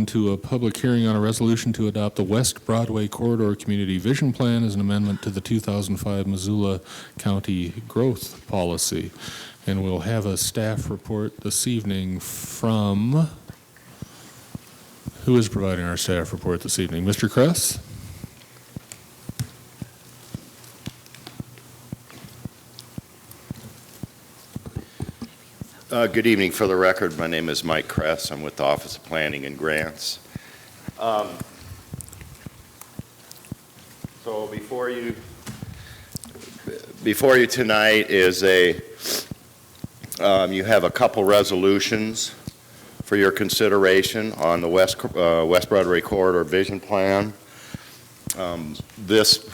on to a public hearing on a resolution to adopt the West Broadway Corridor Community Vision Plan as an amendment to the 2005 Missoula County Growth Policy. And we'll have a staff report this evening from, who is providing our staff report this evening? Mr. Kress? Good evening. For the record, my name is Mike Kress. I'm with the Office of Planning and Grants. So before you tonight is you have a couple resolutions for your consideration on the West Broadway Corridor Vision Plan. This,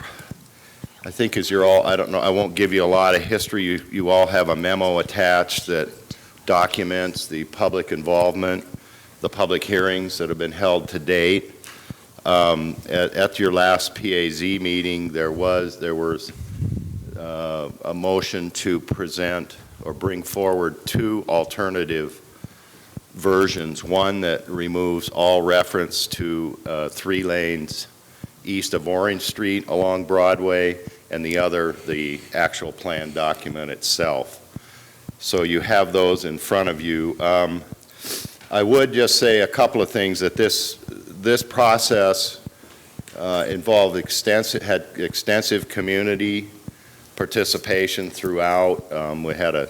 I think, is your all. I don't know. I won't give you a lot of history. You all have a memo attached that documents the public involvement, the public hearings that have been held to date. At your last PAZ meeting, there was a motion to present or bring forward two alternative versions. One that removes all reference to 3 lanes east of Orange Street along Broadway, and the other, the actual plan document itself. So you have those in front of you. I would just say a couple of things, that this process involved had extensive community participation throughout. We had a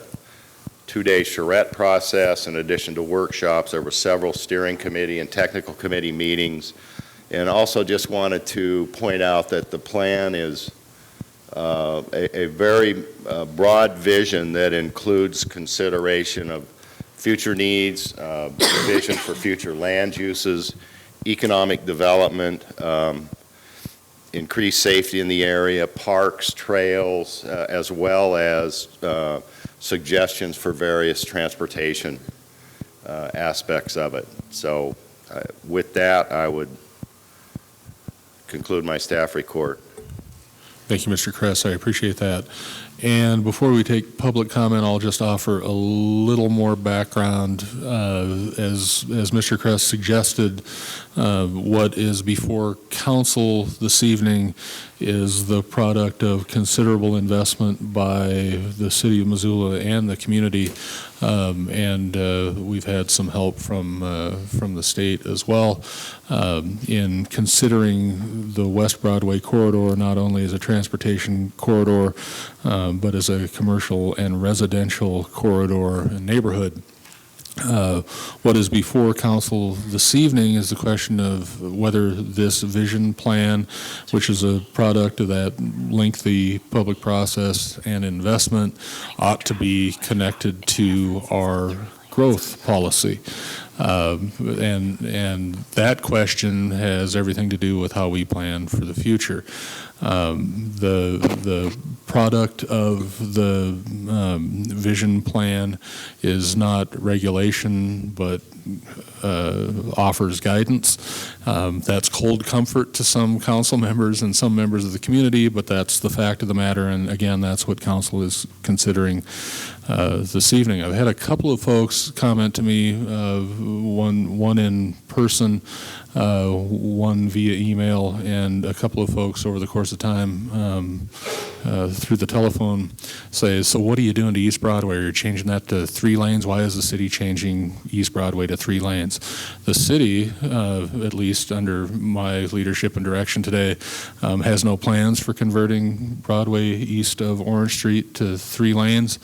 2-day charrette process. In addition to workshops, there were several steering committee and technical committee meetings. And also just wanted to point out that the plan is a very broad vision that includes consideration of future needs, vision for future land uses, economic development, increased safety in the area, parks, trails, as well as suggestions for various transportation aspects of it. So with that, I would conclude my staff report. Thank you, Mr. Kress. I appreciate that. And before we take public comment, I'll just offer a little more background. As Mr. Kress suggested, what is before council this evening is the product of considerable investment by the city of Missoula and the community, and we've had some help from the state as well in considering the West Broadway corridor not only as a transportation corridor, but as a commercial and residential corridor and neighborhood. What is before council this evening is the question of whether this vision plan, which is a product of that lengthy public process and investment, ought to be connected to our growth policy. And that question has everything to do with how we plan for the future. The product of the vision plan is not regulation, but offers guidance. That's cold comfort to some council members and some members of the community, but that's the fact of the matter, and again, that's what council is considering this evening. I've had a couple of folks comment to me, one in person, one via email, and a couple of folks over the course of time through the telephone say, so what are you doing to East Broadway? Are you changing that to 3 lanes? Why is the city changing East Broadway to 3 lanes? The city, at least under my leadership and direction today, has no plans for converting Broadway east of Orange Street to 3 lanes.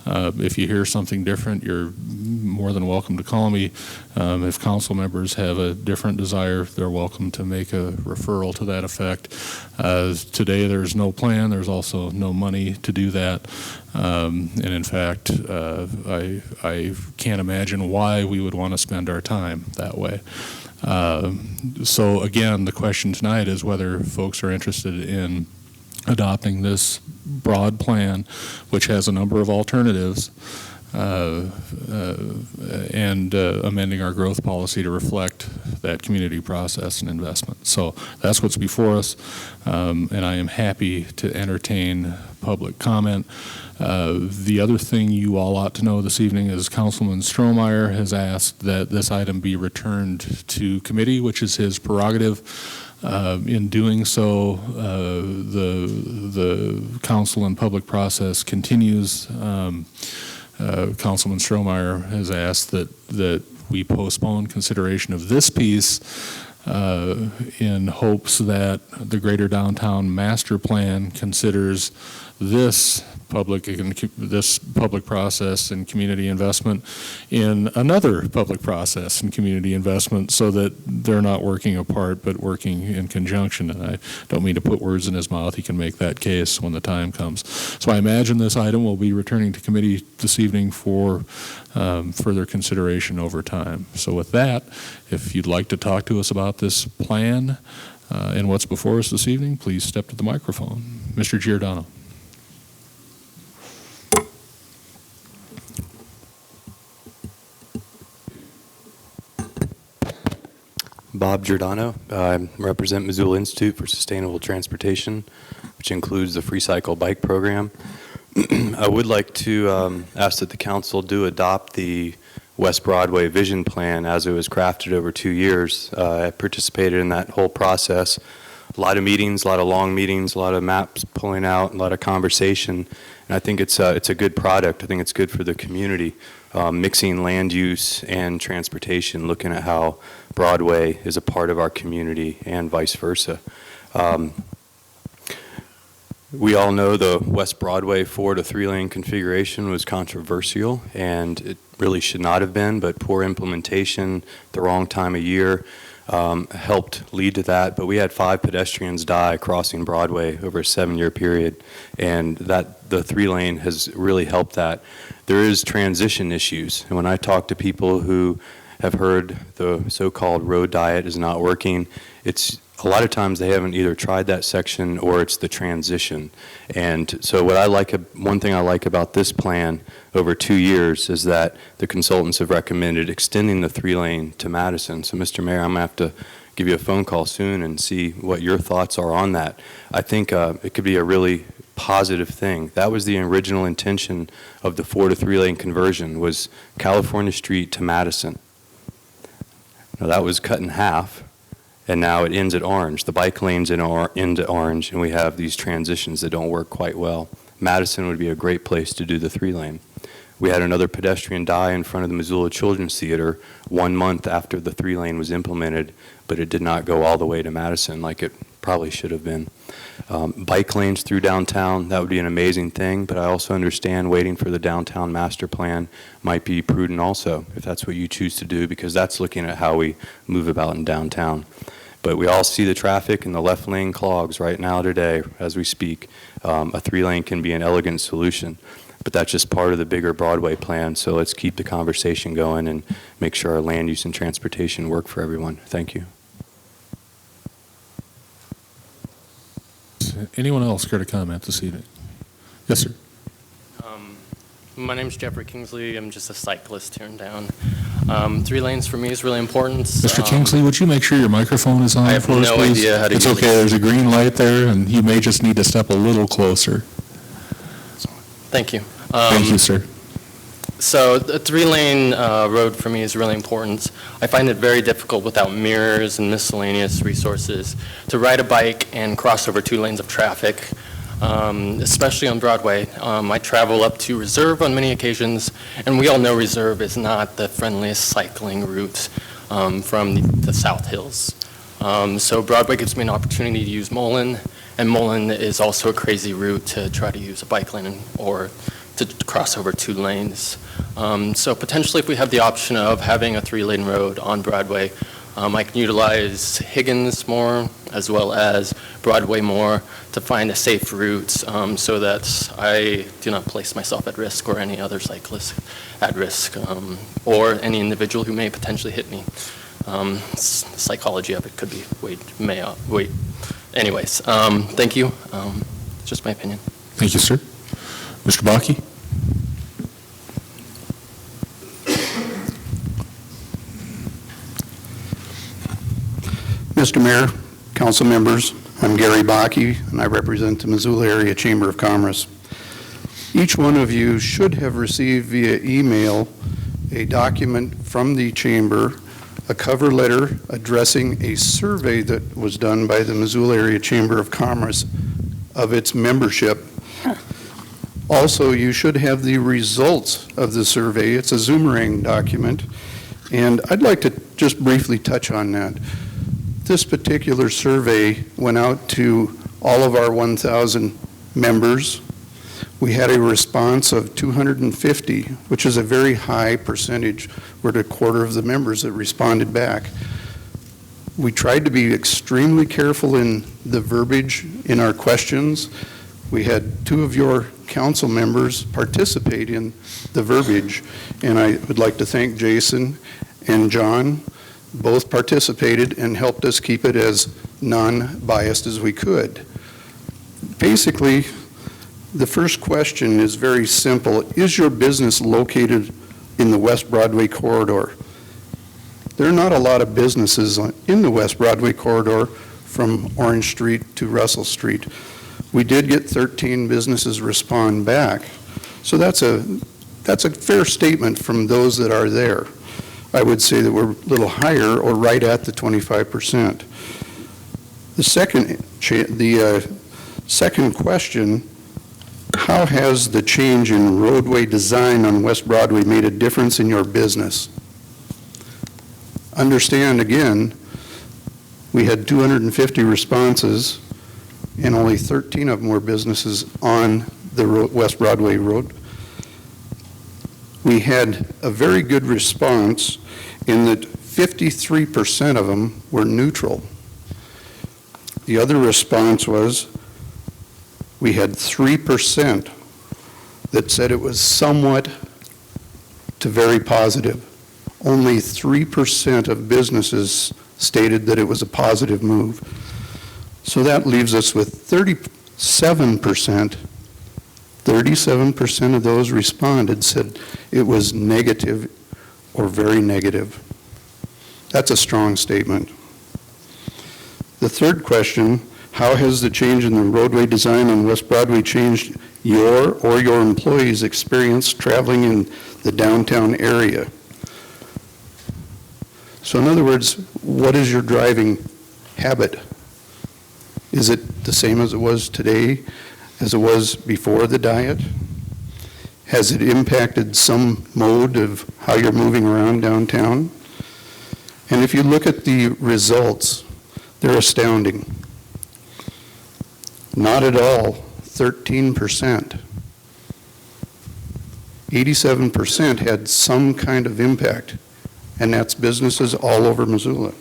If you hear something different, you're more than welcome to call me. If council members have a different desire, they're welcome to make a referral to that effect. Today there's no plan, there's also no money to do that. And in fact, I can't imagine why we would want to spend our time that way. So again, the question tonight is whether folks are interested in adopting this broad plan, which has a number of alternatives, and amending our growth policy to reflect that community process and investment. So that's what's before us, and I am happy to entertain public comment. The other thing you all ought to know this evening is Councilman Strohmeyer has asked that this item be returned to committee, which is his prerogative. In doing so, the council and public process continues. Councilman Strohmeyer has asked that we postpone consideration of this piece in hopes that the Greater Downtown Master Plan considers this public process and community investment in another public process and community investment, so that they're not working apart but working in conjunction. And I don't mean to put words in his mouth. He can make that case when the time comes. So I imagine this item will be returning to committee this evening for further consideration over time. So with that, if you'd like to talk to us about this plan and what's before us this evening, please step to the microphone. Mr. Giordano. Bob Giordano. I represent Missoula Institute for Sustainable Transportation, which includes the Free Cycle Bike Program. I would like to ask that the council do adopt the West Broadway Vision Plan as it was crafted over 2 years. I participated in that whole process. A lot of meetings, a lot of long meetings, a lot of maps pulling out, a lot of conversation. And I think it's a good product. I think it's good for the community, mixing land use and transportation, looking at how Broadway is a part of our community and vice versa. We all know the West Broadway 4 to 3-lane configuration was controversial, and it really should not have been, but poor implementation, the wrong time of year, helped lead to that. But we had 5 pedestrians die crossing Broadway over a 7-year period, and that the 3-lane has really helped that. There is transition issues, and when I talk to people who have heard the so-called road diet is not working, it's a lot of times they haven't either tried that section or it's the transition. And so one thing I like about this plan over 2 years is that the consultants have recommended extending the 3-lane to Madison. So Mr. Mayor, I'm going to have to give you a phone call soon and see what your thoughts are on that. I think it could be a really positive thing. That was the original intention of the 4 to 3-lane conversion, was California Street to Madison. Now that was cut in half, and now it ends at Orange. The bike lanes end at Orange, and we have these transitions that don't work quite well. Madison would be a great place to do the 3-lane. We had another pedestrian die in front of the Missoula Children's Theater 1 month after the 3-lane was implemented, but it did not go all the way to Madison like it probably should have been. Bike lanes through downtown, that would be an amazing thing, but I also understand waiting for the downtown master plan might be prudent also, if that's what you choose to do, because that's looking at how we move about in downtown. But we all see the traffic and the left lane clogs right now today as we speak. A 3-lane can be an elegant solution, but that's just part of the bigger Broadway plan, so let's keep the conversation going and make sure our land use and transportation work for everyone. Thank you. Anyone else care to comment this evening? Yes, sir. My name's Jeffrey Kingsley. I'm just a cyclist here in town. 3 lanes for me is really important. Mr. Kingsley, would you make sure your microphone is on I have for us, no please? idea how to It's use okay. it. There's a green light there, and you may just need to step a little closer. Thank you. Thank you, sir. So the 3-lane road for me is really important. I find it very difficult without mirrors and miscellaneous resources to ride a bike and cross over 2 lanes of traffic, especially on Broadway. I travel up to Reserve on many occasions, and we all know Reserve is not the friendliest cycling route from the South Hills. So Broadway gives me an opportunity to use Mullen, and Mullen is also a crazy route to try to use a bike lane or to cross over 2 lanes. So potentially if we have the option of having a 3-lane road on Broadway, I can utilize Higgins more as well as Broadway more to find a safe route so that I do not place myself at risk or any other cyclist at risk or any individual who may potentially hit me. Psychology of it could be wait. Anyways, thank you. It's just my opinion. Thank you, sir. Mr. Bakke? Mr. Mayor, council members, I'm Gary Bakke, and I represent the Missoula Area Chamber of Commerce. Each one of you should have received via email a document from the chamber, a cover letter addressing a survey that was done by the Missoula Area Chamber of Commerce of its membership. Also, you should have the results of the survey. It's a Zoomerang document, and I'd like to just briefly touch on that. This particular survey went out to all of our 1,000 members. We had a response of 250, which is a very high percentage. We're at a quarter of the members that responded back. We tried to be extremely careful in the verbiage in our questions. We had 2 of your council members participate in the verbiage, and I would like to thank Jason and John. Both participated and helped us keep it as non-biased as we could. Basically, the first question is very simple. Is your business located in the West Broadway corridor? There are not a lot of businesses in the West Broadway corridor from Orange Street to Russell Street. We did get 13 businesses respond back. So that's a fair statement from those that are there. I would say that we're a little higher or right at the 25%. The second question, how has the change in roadway design on West Broadway made a difference in your business? Understand, again, we had 250 responses, and only 13 of them were businesses on the West Broadway Road. We had a very good response in that 53% of them were neutral. The other response was we had 3% that said it was somewhat to very positive. Only 3% of businesses stated that it was a positive move. So that leaves us with 37%. 37% of those responded said it was negative or very negative. That's a strong statement. The third question, how has the change in the roadway design on West Broadway changed your or your employees' experience traveling in the downtown area? So in other words, what is your driving habit? Is it the same as it was today, as it was before the diet? Has it impacted some mode of how you're moving around downtown? And if you look at the results, they're astounding. Not at all, 13%. 87% had some kind of impact, and that's businesses all over Missoula.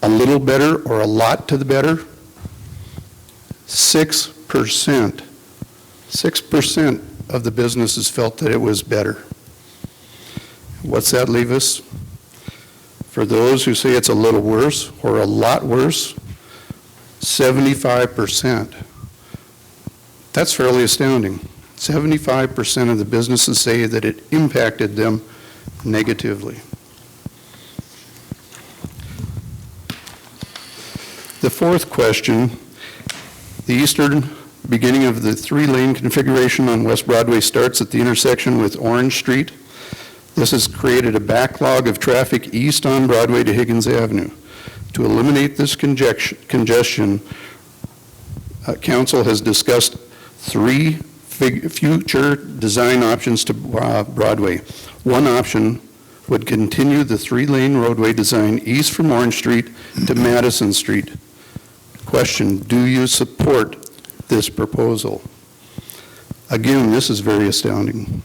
A little better or a lot to the better, 6%. 6% of the businesses felt that it was better. What's that leave us? For those who say it's a little worse or a lot worse, 75%. That's fairly astounding. 75% of the businesses say that it impacted them negatively. The fourth question, the eastern beginning of the 3-lane configuration on West Broadway starts at the intersection with Orange Street. This has created a backlog of traffic east on Broadway to Higgins Avenue. To eliminate this congestion, Council has discussed 3 future design options to Broadway. One option would continue the 3-lane roadway design east from Orange Street to Madison Street. Question, do you support this proposal? Again, this is very astounding.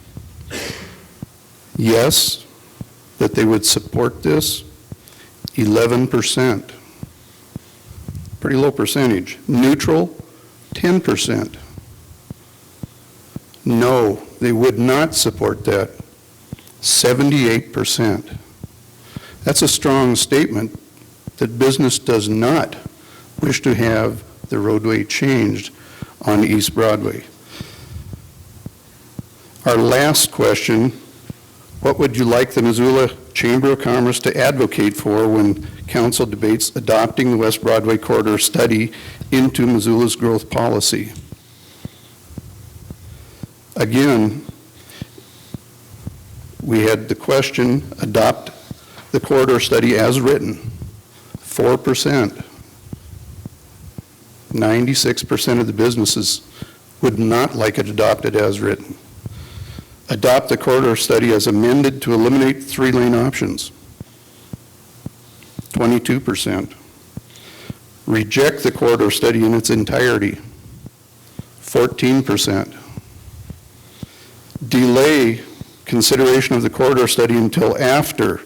Yes, that they would support this, 11%. Pretty low percentage. Neutral, 10%. No, they would not support that, 78%. That's a strong statement that business does not wish to have the roadway changed on East Broadway. Our last question, what would you like the Missoula Chamber of Commerce to advocate for when council debates adopting the West Broadway corridor study into Missoula's growth policy. Again, we had the question, adopt the corridor study as written, 4%. 96% of the businesses would not like it adopted as written. Adopt the corridor study as amended to eliminate three-lane options, 22%. Reject the corridor study in its entirety, 14%. Delay consideration of the corridor study until after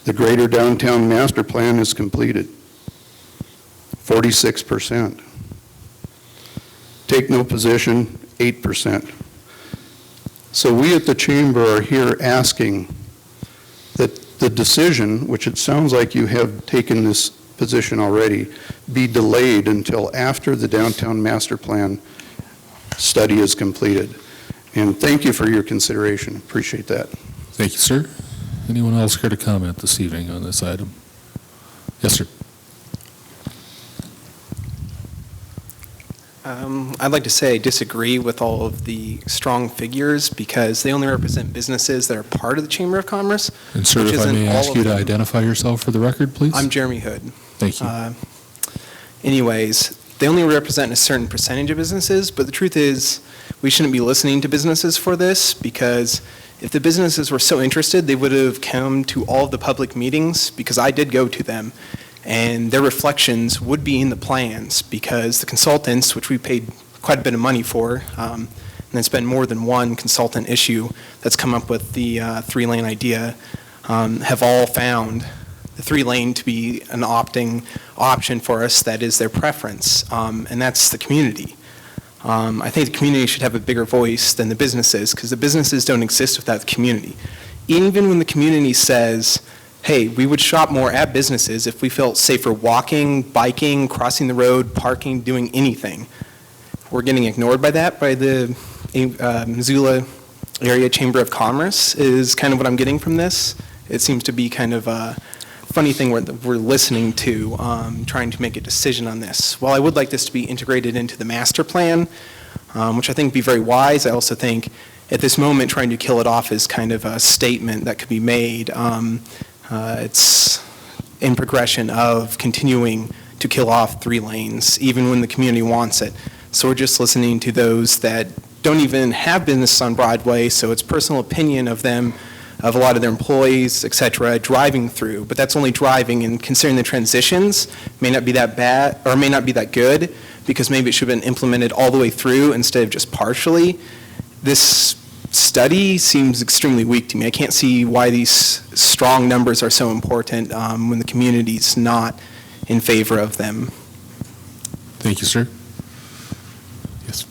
the Greater Downtown Master Plan is completed, 46%. Take no position, 8%. So we at the Chamber are here asking that the decision, which it sounds like you have taken this position already, be delayed until after the Downtown Master Plan study is completed. And thank you for your consideration. Appreciate that. Thank you, sir. Anyone else care to comment this evening on this item? Yes, sir. I'd like to say I disagree with all of the strong figures because they only represent businesses that are part of the Chamber of Commerce. And sir, if I may ask you to identify yourself for the record, please? I'm Jeremy Hood. Thank you. Anyways, they only represent a certain percentage of businesses, but the truth is we shouldn't be listening to businesses for this because if the businesses were so interested, they would have come to all of the public meetings because I did go to them. And their reflections would be in the plans because the consultants, which we paid quite a bit of money for, and it's been more than one consultant issue that's come up with the three-lane idea, have all found the three-lane to be an option for us that is their preference, and that's the community. I think the community should have a bigger voice than the businesses because the businesses don't exist without the community. Even when the community says, hey, we would shop more at businesses if we felt safer walking, biking, crossing the road, parking, doing anything. We're getting ignored by that by the Missoula Area Chamber of Commerce is kind of what I'm getting from this. It seems to be kind of a funny thing we're listening to, trying to make a decision on this. While I would like this to be integrated into the master plan, which I think would be very wise, I also think at this moment trying to kill it off is kind of a statement that could be made. It's in progression of continuing to kill off three lanes, even when the community wants it. So we're just listening to those that don't even have business on Broadway, so it's personal opinion of them, of a lot of their employees, et cetera, driving through. But that's only driving, and considering the transitions may not be that bad, or may not be that good, because maybe it should have been implemented all the way through instead of just partially. This study seems extremely weak to me. I can't see why these strong numbers are so important when the community's not in favor of them. Thank you, sir. Yes.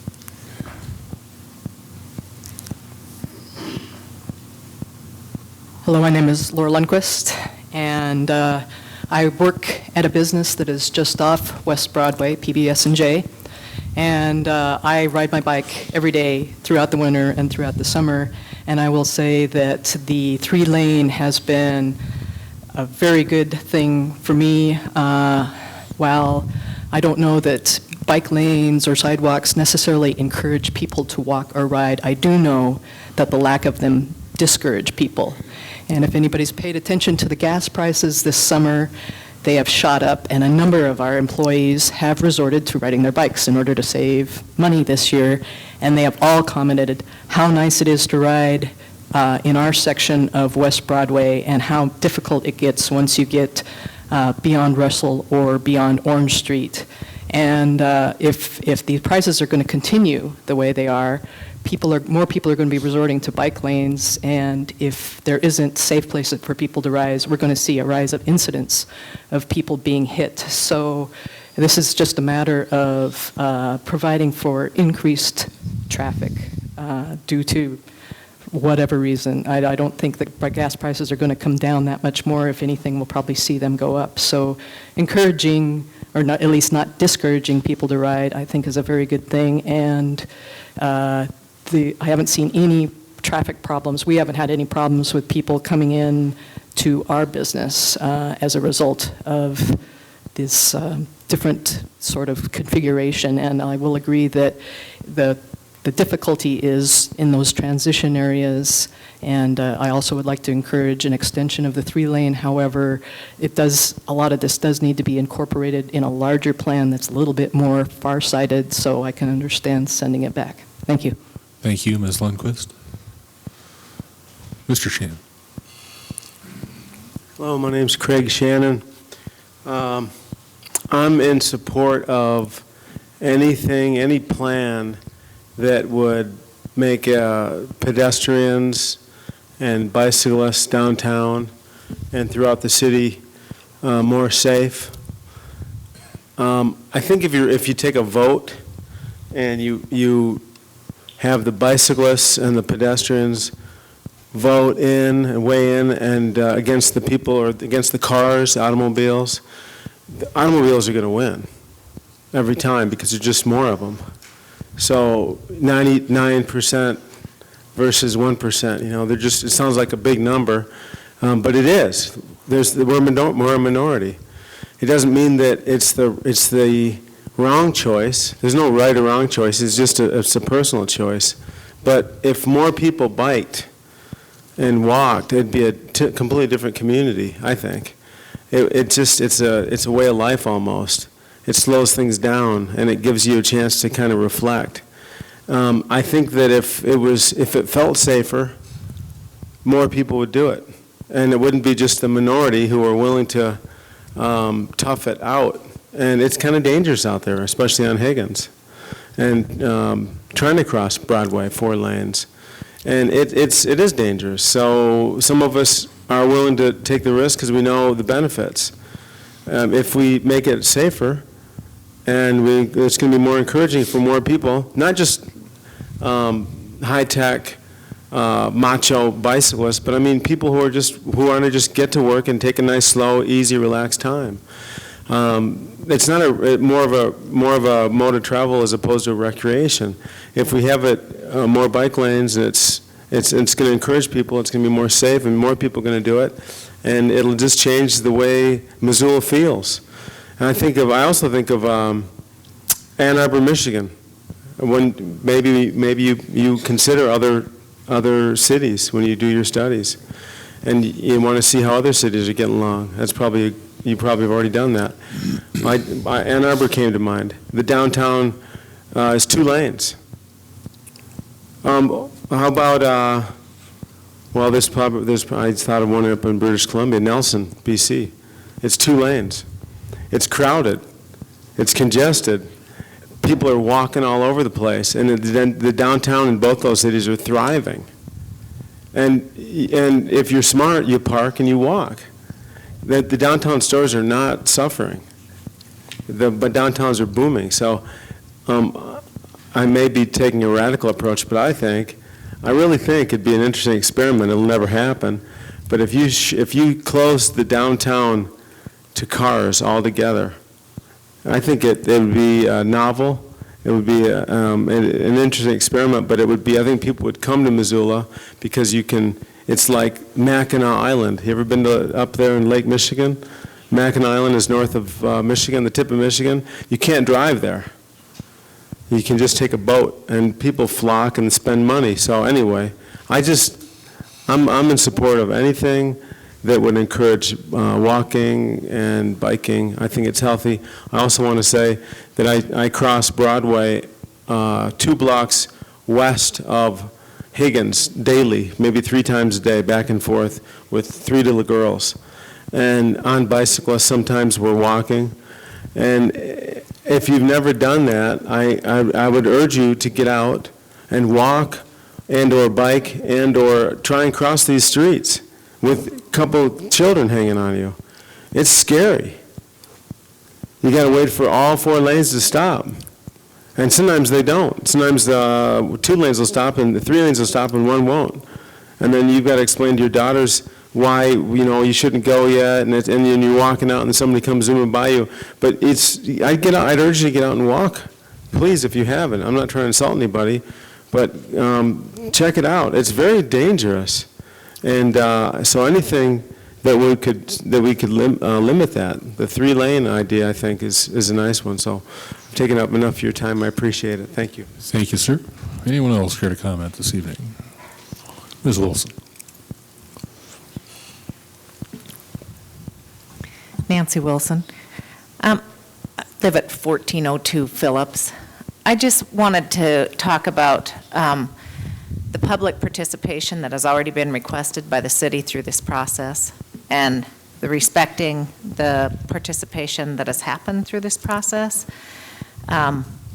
Hello, my name is Laura Lundquist, and I work at a business that is just off West Broadway, PBS&J. And I ride my bike every day throughout the winter and throughout the summer. And I will say that the three-lane has been a very good thing for me. While I don't know that bike lanes or sidewalks necessarily encourage people to walk or ride, I do know that the lack of them discourage people. And if anybody's paid attention to the gas prices this summer, they have shot up, and a number of our employees have resorted to riding their bikes in order to save money this year, and they have all commented how nice it is to ride in our section of West Broadway and how difficult it gets once you get beyond Russell or beyond Orange Street. And if the prices are going to continue the way they are, more people are going to be resorting to bike lanes, and if there isn't safe places for people to rise, we're going to see a rise of incidents of people being hit. So this is just a matter of providing for increased traffic due to whatever reason. I don't think that gas prices are going to come down that much more. If anything, we'll probably see them go up. So encouraging, or not, at least not discouraging people to ride, I think is a very good thing. And I haven't seen any traffic problems. We haven't had any problems with people coming in to our business as a result of this different sort of configuration. And I will agree that the difficulty is in those transition areas, and I also would like to encourage an extension of the 3-lane. However, a lot of this does need to be incorporated in a larger plan that's a little bit more far-sighted, so I can understand sending it back. Thank you. Thank you, Ms. Lundquist. Mr. Shannon. Hello, my name's Craig Shannon. I'm in support of any plan that would make pedestrians and bicyclists downtown and throughout the city more safe. I think if you take a vote and you have the bicyclists and the pedestrians vote in and weigh in and against the people or against the cars, the automobiles are going to win every time because there's just more of them. So 99% versus 1%, it sounds like a big number, but it is. We're a minority. It doesn't mean that it's the wrong choice. There's no right or wrong choice. It's a personal choice. But if more people biked and walked, it'd be a completely different community, I think. It's a way of life almost. It slows things down and it gives you a chance to kind of reflect. I think that if it felt safer, more people would do it. And it wouldn't be just the minority who are willing to tough it out. And it's kind of dangerous out there, especially on Higgins. And trying to cross Broadway, 4 lanes. And it is dangerous. So some of us are willing to take the risk because we know the benefits. If we make it safer, and it's going to be more encouraging for more people, not just high-tech, macho bicyclists, but I mean people who want to just get to work and take a nice, slow, easy, relaxed time. It's not more of a mode of travel as opposed to a recreation. If we have it more bike lanes, it's going to encourage people. It's going to be more safe, and more people are going to do it, and it'll just change the way Missoula feels. And I also think of Ann Arbor, Michigan. When maybe you consider other cities when you do your studies, and you want to see how other cities are getting along. You probably have already done that. Ann Arbor came to mind. The downtown is 2 lanes. How about I thought of one up in British Columbia, Nelson, BC. It's 2 lanes. It's crowded. It's congested. People are walking all over the place, and the downtown in both those cities are thriving. And if you're smart, you park and you walk. The downtown stores are not suffering. But downtowns are booming. So I may be taking a radical approach, but I really think it'd be an interesting experiment. It'll never happen. But if you close the downtown to cars altogether, I think it would be novel. It would be an interesting experiment, but I think people would come to Missoula because it's like Mackinac Island. You ever been up there in Lake Michigan? Mackinac Island is north of Michigan, the tip of Michigan. You can't drive there. You can just take a boat, and people flock and spend money. So anyway, I'm in support of anything that would encourage walking and biking. I think it's healthy. I also want to say that I cross Broadway 2 blocks west of Higgins daily, maybe 3 times a day, back and forth with 3 little girls. And on bicyclists, sometimes we're walking. And if you've never done that, I would urge you to get out and walk and or bike and or try and cross these streets with a couple children hanging on you. It's scary. You got to wait for all 4 lanes to stop. And sometimes they don't. Sometimes 2 lanes will stop and the 3 lanes will stop and 1 won't. And then you've got to explain to your daughters why you shouldn't go yet, and then you're walking out and somebody comes zooming by you. But I'd urge you to get out and walk, please, if you haven't. I'm not trying to insult anybody, but check it out. It's very dangerous. And so anything that we could limit that. The 3-lane idea, I think, is a nice one. So I've taken up enough of your time. I appreciate it. Thank you. Thank you, sir. Anyone else care to comment this evening? Ms. Wilson. Nancy Wilson. I live at 1402 Phillips. I just wanted to talk about the public participation that has already been requested by the city through this process and the respecting the participation that has happened through this process.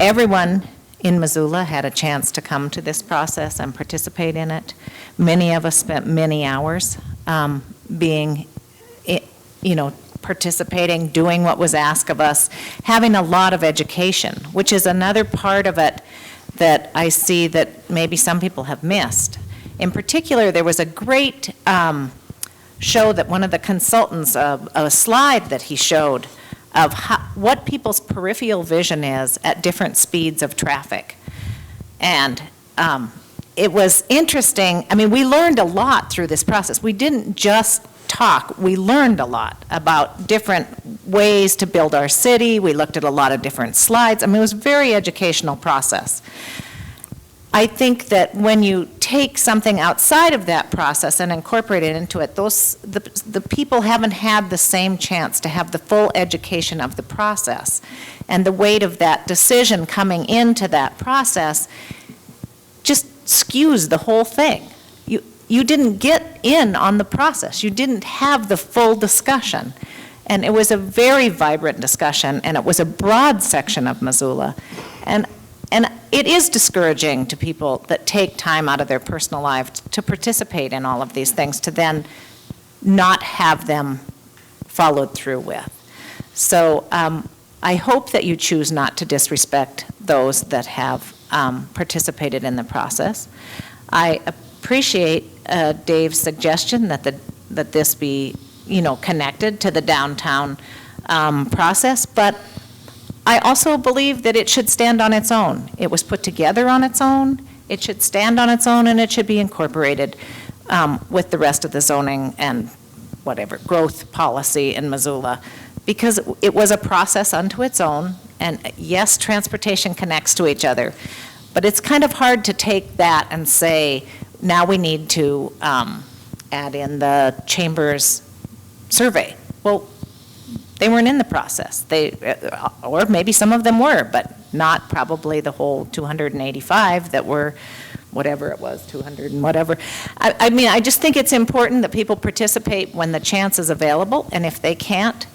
Everyone in Missoula had a chance to come to this process and participate in it. Many of us spent many hours participating, doing what was asked of us, having a lot of education, which is another part of it that I see that maybe some people have missed. In particular, there was a great show that one of the consultants, a slide that he showed of what people's peripheral vision is at different speeds of traffic. And it was interesting. I mean, we learned a lot through this process. We didn't just talk. We learned a lot about different ways to build our city. We looked at a lot of different slides. I mean, it was a very educational process. I think that when you take something outside of that process and incorporate it into it, the people haven't had the same chance to have the full education of the process. And the weight of that decision coming into that process just skews the whole thing. You didn't get in on the process. You didn't have the full discussion. And it was a very vibrant discussion, and it was a broad section of Missoula. And it is discouraging to people that take time out of their personal lives to participate in all of these things, to then not have them followed through with. So I hope that you choose not to disrespect those that have participated in the process. I appreciate Dave's suggestion that this be, connected to the downtown process, but I also believe that it should stand on its own. It was put together on its own. It should stand on its own, and it should be incorporated with the rest of the zoning and whatever growth policy in Missoula, because it was a process unto its own. And yes, transportation connects to each other, but it's kind of hard to take that and say, now we need to add in the chamber's survey. Well, they weren't in the process. Or maybe some of them were, but not probably the whole 285 that were, whatever it was, 200 and whatever. I mean, I just think it's important that people participate when the chance is available, and if they can't,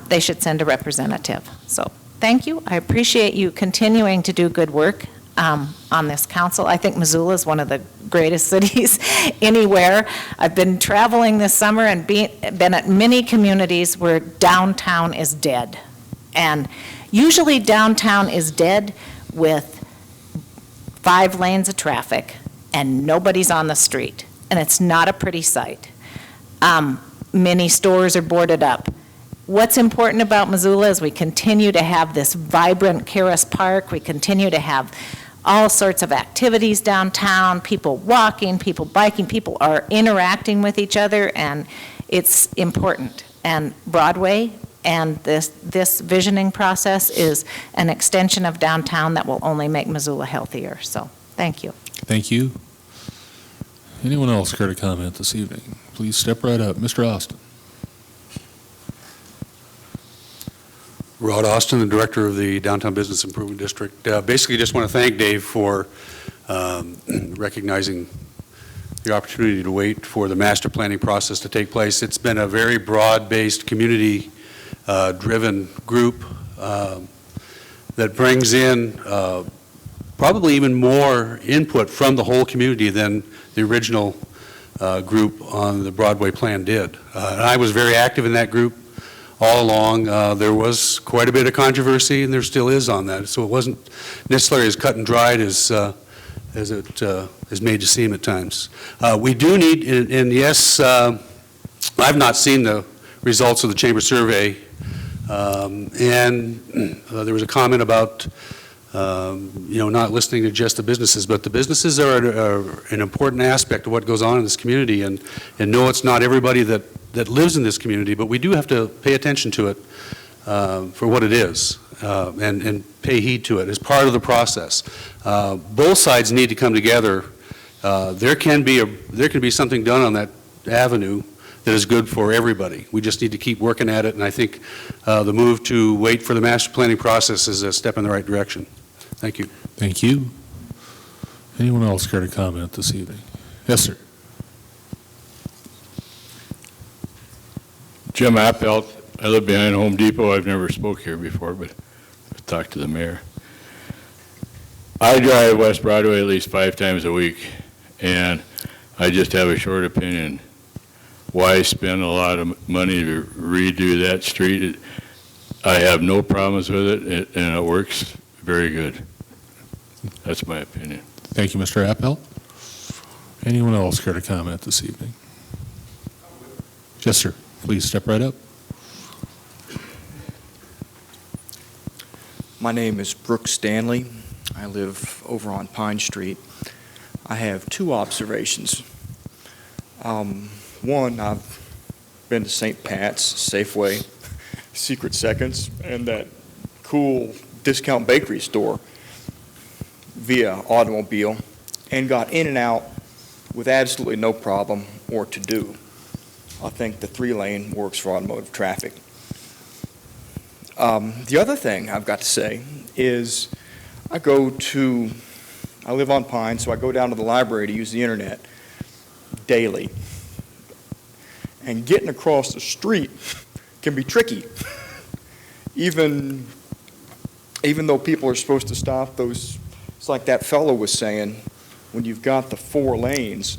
they should send a representative. So thank you. I appreciate you continuing to do good work on this council. I think Missoula is one of the greatest cities anywhere. I've been traveling this summer and been at many communities where downtown is dead. And usually downtown is dead with 5 lanes of traffic and nobody's on the street. And it's not a pretty sight. Many stores are boarded up. What's important about Missoula is we continue to have this vibrant Kress Park. We continue to have all sorts of activities downtown, people walking, people biking, people are interacting with each other, and it's important. And Broadway and this visioning process is an extension of downtown that will only make Missoula healthier. So thank you. Thank you. Anyone else care to comment this evening? Please step right up. Mr. Austin. Rod Austin, the director of the Downtown Business Improvement District. Basically, just want to thank Dave for recognizing the opportunity to wait for the master planning process to take place. It's been a very broad-based, community-driven group that brings in probably even more input from the whole community than the original group on the Broadway plan did. And I was very active in that group all along. There was quite a bit of controversy, and there still is on that. So it wasn't necessarily as cut and dried as it is made to seem at times. We do need, and yes, I've not seen the results of the chamber survey, and there was a comment about not listening to just the businesses, but the businesses are an important aspect of what goes on in this community, and no, it's not everybody that that lives in this community, but we do have to pay attention to it for what it is and pay heed to it as part of the process. Both sides need to come together. There can be something done on that avenue that is good for everybody. We just need to keep working at it, and I think the move to wait for the master planning process is a step in the right direction. Thank you. Thank you. Anyone else care to comment this evening? Yes, sir. Jim Appelt. I live behind Home Depot. I've never spoke here before, but I've talked to the mayor. I drive West Broadway at least 5 times a week, and I just have a short opinion. Why spend a lot of money to redo that street? I have no problems with it, and it works very good. That's my opinion. Thank you, Mr. Appel. Anyone else care to comment this evening? Yes, sir. Please step right up. My name is Brooke Stanley. I live over on Pine Street. I have 2 observations. One, I've been to St. Pat's, Safeway, Secret Seconds, and that cool discount bakery store via automobile, and got in and out with absolutely no problem or to do. I think the 3-lane works for automotive traffic. The other thing I've got to say is I live on Pine, so I go down to the library to use the internet daily. And getting across the street can be tricky. Even though people are supposed to stop, it's like that fellow was saying, when you've got the 4 lanes,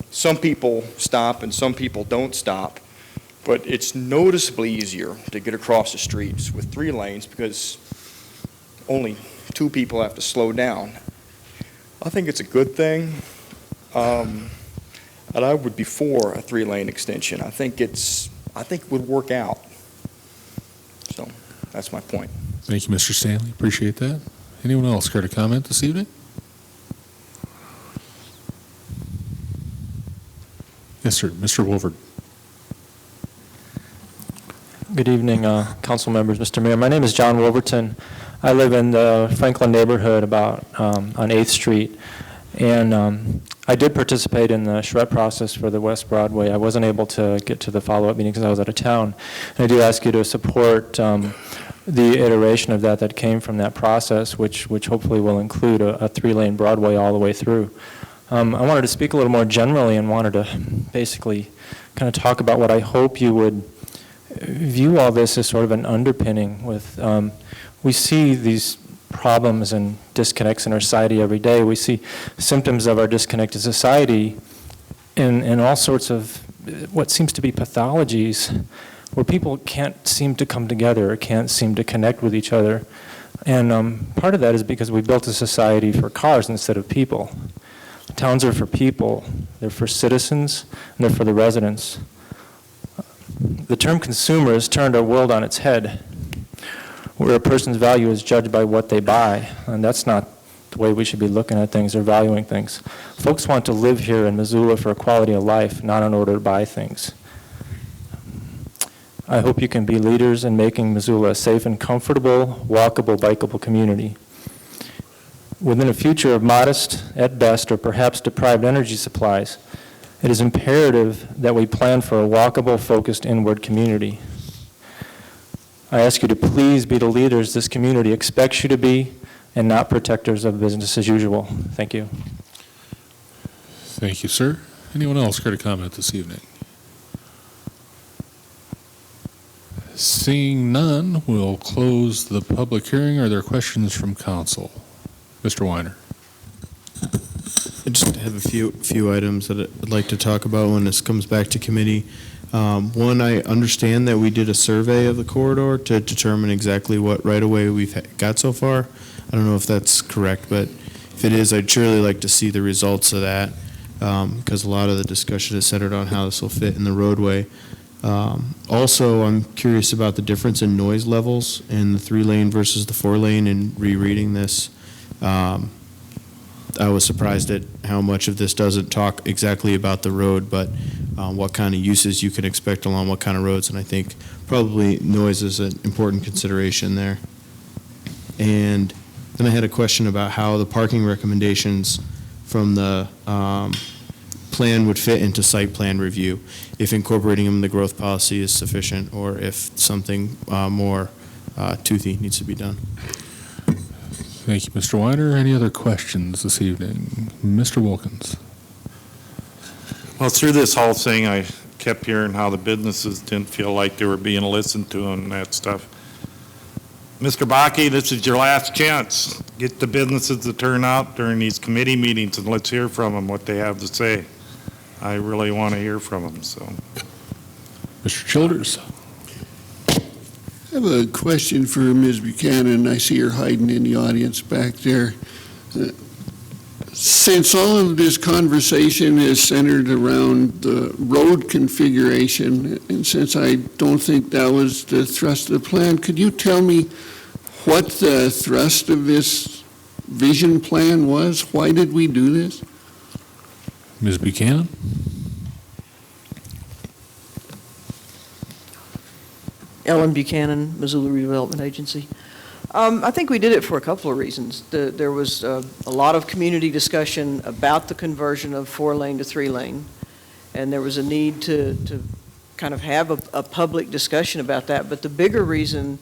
some people stop and some people don't stop. But it's noticeably easier to get across the streets with 3 lanes because only 2 people have to slow down. I think it's a good thing, and I would be for a 3-lane extension. I think it would work out. So that's my point. Thank you, Mr. Stanley. Appreciate that. Anyone else care to comment this evening? Yes, sir. Mr. Wolford. Good evening, council members, Mr. Mayor. My name is John Wolverton. I live in the Franklin neighborhood about on 8th Street, and I did participate in the charrette process for the West Broadway. I wasn't able to get to the follow-up meeting because I was out of town. And I do ask you to support the iteration of that came from that process, which hopefully will include a 3-lane Broadway all the way through. I wanted to speak a little more generally and wanted to basically kind of talk about what I hope you would view all this as sort of an underpinning with, we see these problems and disconnects in our society every day. We see symptoms of our disconnected society in all sorts of what seems to be pathologies where people can't seem to come together or can't seem to connect with each other. And part of that is because we built a society for cars instead of people. Towns are for people, they're for citizens, and they're for the residents. The term consumer has turned our world on its head, where a person's value is judged by what they buy, and that's not the way we should be looking at things or valuing things. Folks want to live here in Missoula for a quality of life, not in order to buy things. I hope you can be leaders in making Missoula a safe and comfortable, walkable, bikeable community. Within a future of modest, at best, or perhaps deprived energy supplies, it is imperative that we plan for a walkable, focused inward community. I ask you to please be the leaders this community expects you to be and not protectors of business as usual. Thank you. Thank you, sir. Anyone else care to comment this evening? Seeing none, we'll close the public hearing. Are there questions from council? Mr. Weiner. I just have a few items that I'd like to talk about when this comes back to committee. One, I understand that we did a survey of the corridor to determine exactly what right-of-way we've got so far. I don't know if that's correct, but if it is, I'd surely like to see the results of that, because a lot of the discussion is centered on how this will fit in the roadway. Also, I'm curious about the difference in noise levels in the 3-lane versus the 4-lane and rereading this. I was surprised at how much of this doesn't talk exactly about the road, but what kind of uses you can expect along what kind of roads, and I think probably noise is an important consideration there. And then I had a question about how the parking recommendations from the plan would fit into site plan review, if incorporating them in the growth policy is sufficient, or if something more toothy needs to be done. Thank you, Mr. Weiner. Any other questions this evening? Mr. Wilkins. Well, through this whole thing, I kept hearing how the businesses didn't feel like they were being listened to and that stuff. Mr. Bakke, this is your last chance. Get the businesses to turn out during these committee meetings and let's hear from them what they have to say. I really want to hear from them, so. Mr. Childers. I have a question for Ms. Buchanan. I see her hiding in the audience back there. Since all of this conversation is centered around the road configuration, and since I don't think that was the thrust of the plan, could you tell me what the thrust of this vision plan was? Why did we do this? Ms. Buchanan? Ellen Buchanan, Missoula Redevelopment Agency. I think we did it for a couple of reasons. There was a lot of community discussion about the conversion of 4-lane to 3-lane, and there was a need to kind of have a public discussion about that. But the bigger reason,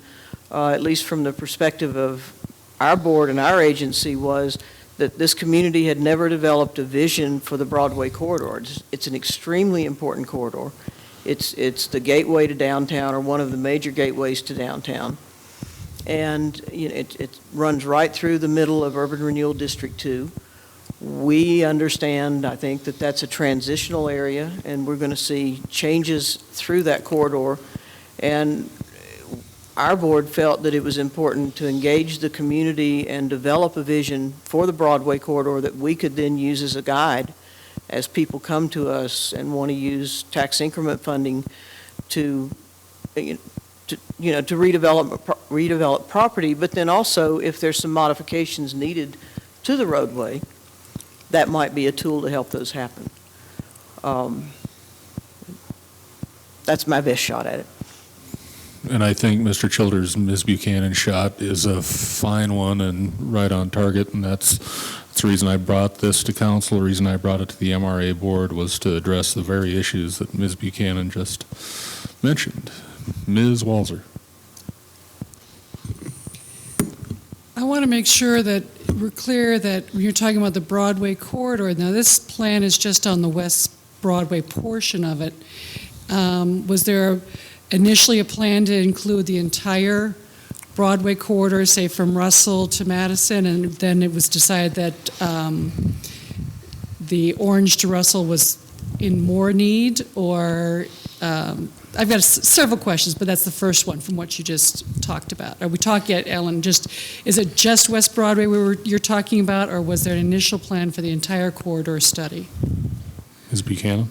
at least from the perspective of our board and our agency, was that this community had never developed a vision for the Broadway corridor. It's an extremely important corridor. It's the gateway to downtown, or one of the major gateways to downtown. And you know, it runs right through the middle of Urban Renewal District 2. We understand, I think, that that's a transitional area, and we're going to see changes through that corridor. And our board felt that it was important to engage the community and develop a vision for the Broadway corridor that we could then use as a guide as people come to us and want to use tax increment funding to redevelop property, but then also if there's some modifications needed to the roadway, that might be a tool to help those happen. That's my best shot at it. And I think Mr. Childers' Ms. Buchanan shot is a fine one and right on target, and that's the reason I brought this to council. The reason I brought it to the MRA board was to address the very issues that Ms. Buchanan just mentioned. Ms. Walzer. I want to make sure that we're clear that when you're talking about the Broadway corridor, now this plan is just on the West Broadway portion of it. Was there initially a plan to include the entire Broadway corridor, say from Russell to Madison, and then it was decided that the Orange to Russell was in more need, or I've got several questions, but that's the first one from what you just talked about. Are we talking yet, Ellen, is it just West Broadway you're talking about, or was there an initial plan for the entire corridor study? Ms. Buchanan?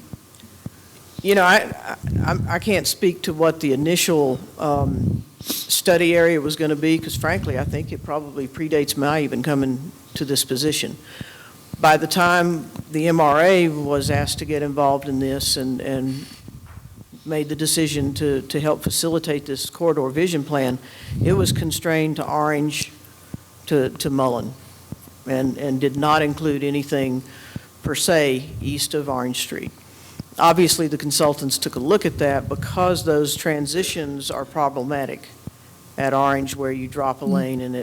You know, I can't speak to what the initial study area was going to be, because frankly, I think it probably predates my even coming to this position. By the time the MRA was asked to get involved in this and made the decision to help facilitate this corridor vision plan, it was constrained to Orange to Mullen, and did not include anything per se east of Orange Street. Obviously, the consultants took a look at that because those transitions are problematic at Orange, where you drop a lane and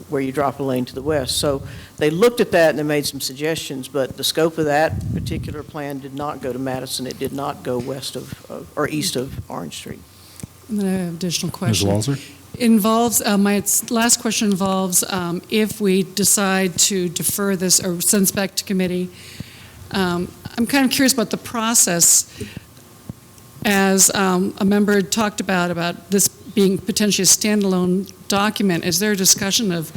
where you drop a lane to the west. So they looked at that and they made some suggestions, but the scope of that particular plan did not go to Madison. It did not go west of or east of Orange Street. And then I have an additional question. Ms. Walzer? My last question involves if we decide to defer this or send this back to committee. I'm kind of curious about the process, as a member talked about this being potentially a standalone document. Is there a discussion of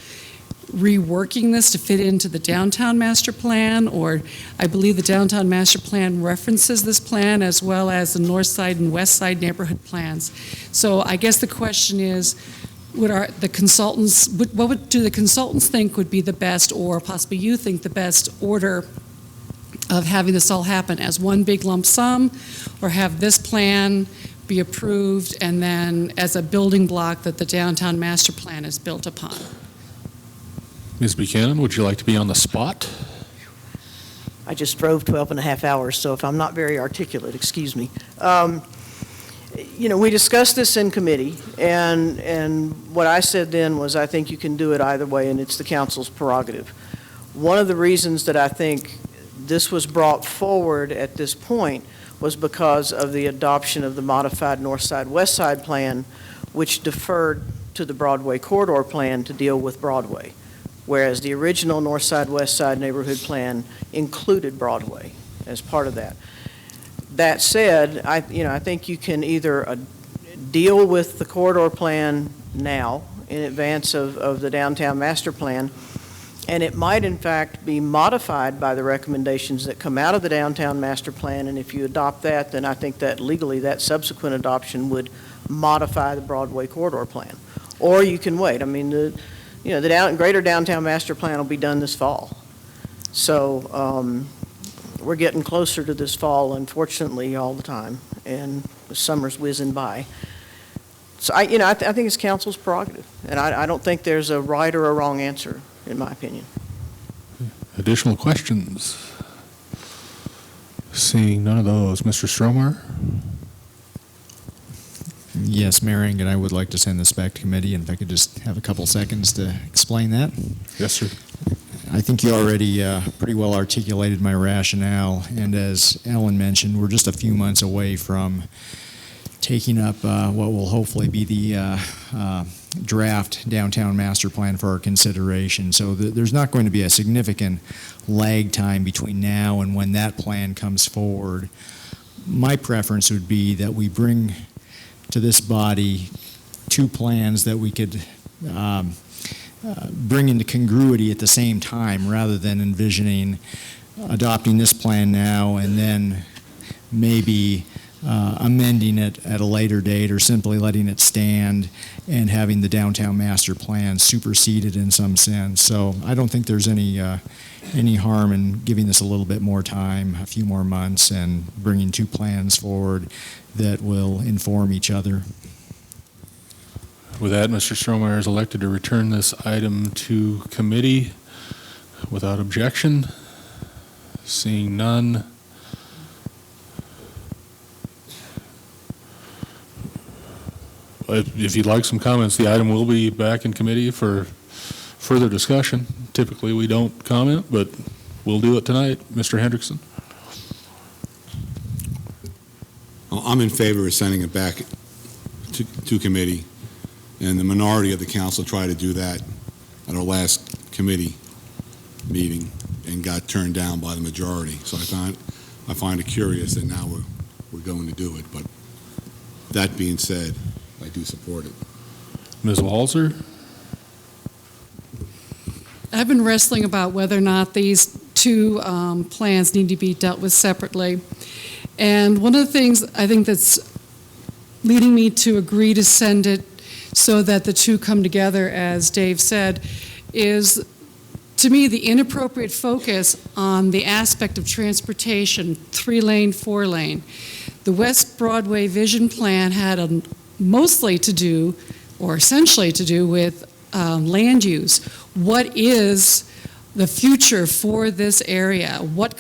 reworking this to fit into the downtown master plan? Or I believe the downtown master plan references this plan, as well as the north side and west side neighborhood plans. So I guess the question is, what do the consultants think would be the best, or possibly you think the best order of having this all happen as one big lump sum, or have this plan be approved and then as a building block that the downtown master plan is built upon? Ms. Buchanan, would you like to be on the spot? I just drove 12 and a half hours, so if I'm not very articulate, excuse me. We discussed this in committee, and what I said then was I think you can do it either way, and it's the council's prerogative. One of the reasons that I think this was brought forward at this point was because of the adoption of the modified North Side, West Side plan, which deferred to the Broadway corridor plan to deal with Broadway, whereas the original North Side, West Side neighborhood plan included Broadway as part of that. That said, I think you can either deal with the corridor plan now in advance of the downtown master plan, and it might in fact be modified by the recommendations that come out of the downtown master plan, and if you adopt that, then I think that legally that subsequent adoption would modify the Broadway corridor plan. Or you can wait. I mean, the greater downtown master plan will be done this fall. So we're getting closer to this fall, unfortunately, all the time, and the summer's whizzing by. So I think it's council's prerogative, and I don't think there's a right or a wrong answer, in my opinion. Additional questions? Seeing none of those, Mr. Stromer? Yes, Mayor Engen, I would like to send this back to committee, and if I could just have a couple seconds to explain that. Yes, sir. I think you already pretty well articulated my rationale, and as Ellen mentioned, we're just a few months away from taking up what will hopefully be the draft downtown master plan for our consideration. So there's not going to be a significant lag time between now and when that plan comes forward. My preference would be that we bring to this body two plans that we could bring into congruity at the same time, rather than envisioning adopting this plan now and then maybe amending it at a later date, or simply letting it stand and having the downtown master plan superseded in some sense. So I don't think there's any harm in giving this a little bit more time, a few more months, and bringing two plans forward that will inform each other. With that, Mr. Stromeyer is elected to return this item to committee without objection. Seeing none. If you'd like some comments, the item will be back in committee for further discussion. Typically, we don't comment, but we'll do it tonight. Mr. Hendrickson. I'm in favor of sending it back to committee, and the minority of the council tried to do that at our last committee meeting and got turned down by the majority. So I find it curious that now we're going to do it. But that being said, I do support it. Ms. Walzer? I've been wrestling about whether or not these two plans need to be dealt with separately. And one of the things I think that's leading me to agree to send it so that the two come together, as Dave said, is, to me, the inappropriate focus on the aspect of transportation, 3-lane, 4-lane. The West Broadway Vision Plan had mostly to do, or essentially to do, with land use. What is the future for this area? What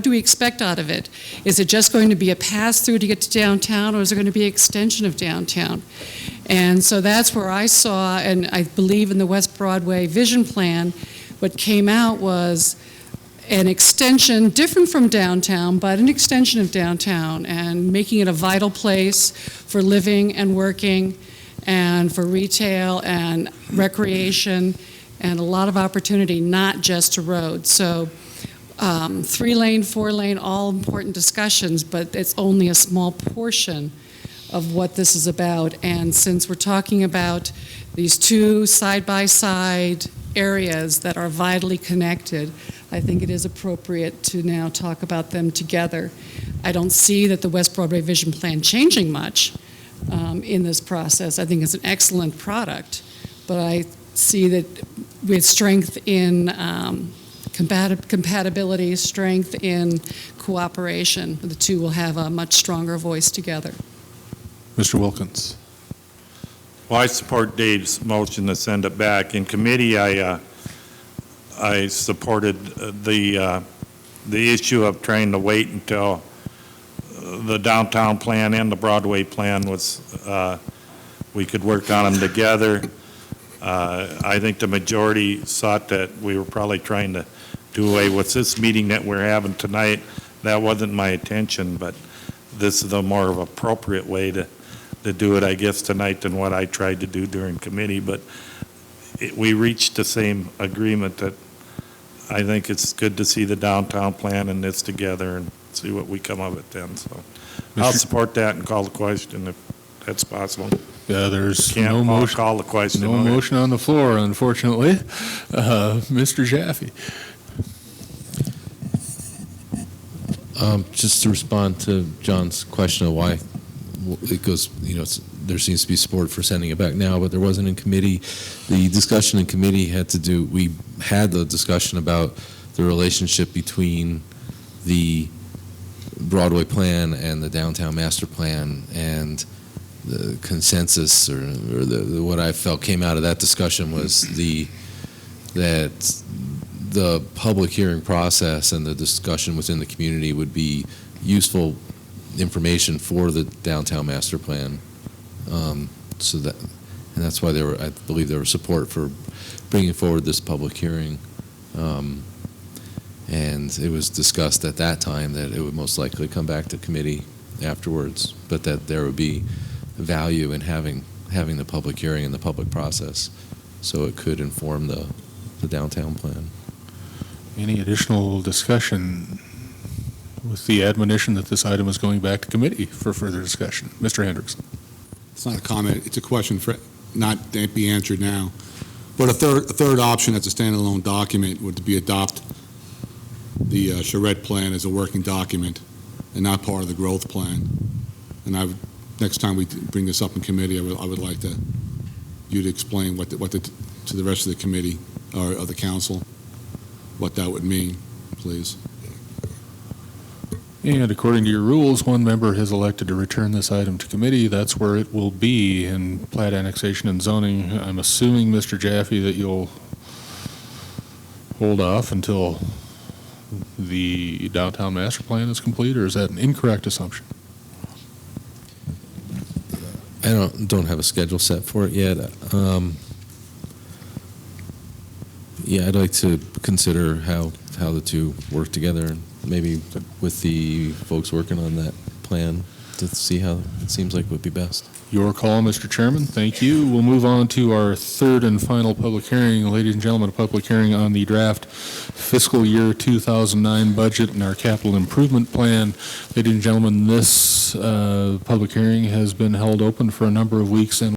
do we expect out of it? Is it just going to be a pass-through to get to downtown, or is it going to be an extension of downtown? And so that's where I saw, and I believe in the West Broadway Vision Plan, what came out was an extension, different from downtown, but an extension of downtown, and making it a vital place for living and working, and for retail and recreation, and a lot of opportunity, not just a road. So 3-lane, 4-lane, all important discussions, but it's only a small portion of what this is about. And since we're talking about these two side-by-side areas that are vitally connected, I think it is appropriate to now talk about them together. I don't see that the West Broadway Vision Plan changing much in this process. I think it's an excellent product, but I see that with strength in compatibility, strength in cooperation. The two will have a much stronger voice together. Mr. Wilkins. Well, I support Dave's motion to send it back. In committee, I supported the issue of trying to wait until the downtown plan and the Broadway plan was, we could work on them together. I think the majority thought that we were probably trying to do away with this meeting that we're having tonight. That wasn't my intention, but this is a more of appropriate way to do it, I guess, tonight than what I tried to do during committee. But we reached the same agreement that I think it's good to see the downtown plan and this together and see what we come of it then. So I'll support that and call the question if that's possible. Yeah, there's Can't no motion. call the question. No motion on the floor, unfortunately. Mr. Jaffe. Just to respond to John's question of why it goes, there seems to be support for sending it back now, but there wasn't in committee. The discussion in committee we had the discussion about the relationship between the Broadway plan and the downtown master plan, and the consensus or what I felt came out of that discussion was that the public hearing process and the discussion within the community would be useful information for the downtown master plan. And that's why I believe there was support for bringing forward this public hearing. And it was discussed at that time that it would most likely come back to committee afterwards, but that there would be value in having the public hearing and the public process, so it could inform the downtown plan. Any additional discussion with the admonition that this item is going back to committee for further discussion? Mr. Hendrickson. It's not a comment, it's a question for not to be answered now. But a third option as a standalone document would be adopt the charrette plan as a working document and not part of the growth plan. And next time we bring this up in committee, I would like you to explain to the rest of the committee or of the council what that would mean, please. And according to your rules, one member has elected to return this item to committee. That's where it will be in plat annexation and zoning. I'm assuming, Mr. Jaffe, that you'll hold off until the downtown master plan is complete, or is that an incorrect assumption? I don't have a schedule set for it yet. Yeah, I'd like to consider how the two work together, and maybe with the folks working on that plan to see how it seems like would be best. Your call, Mr. Chairman. Thank you. We'll move on to our third and final public hearing. Ladies and gentlemen, a public hearing on the draft fiscal year 2009 budget and our capital improvement plan. Ladies and gentlemen, this public hearing has been held open for a number of weeks and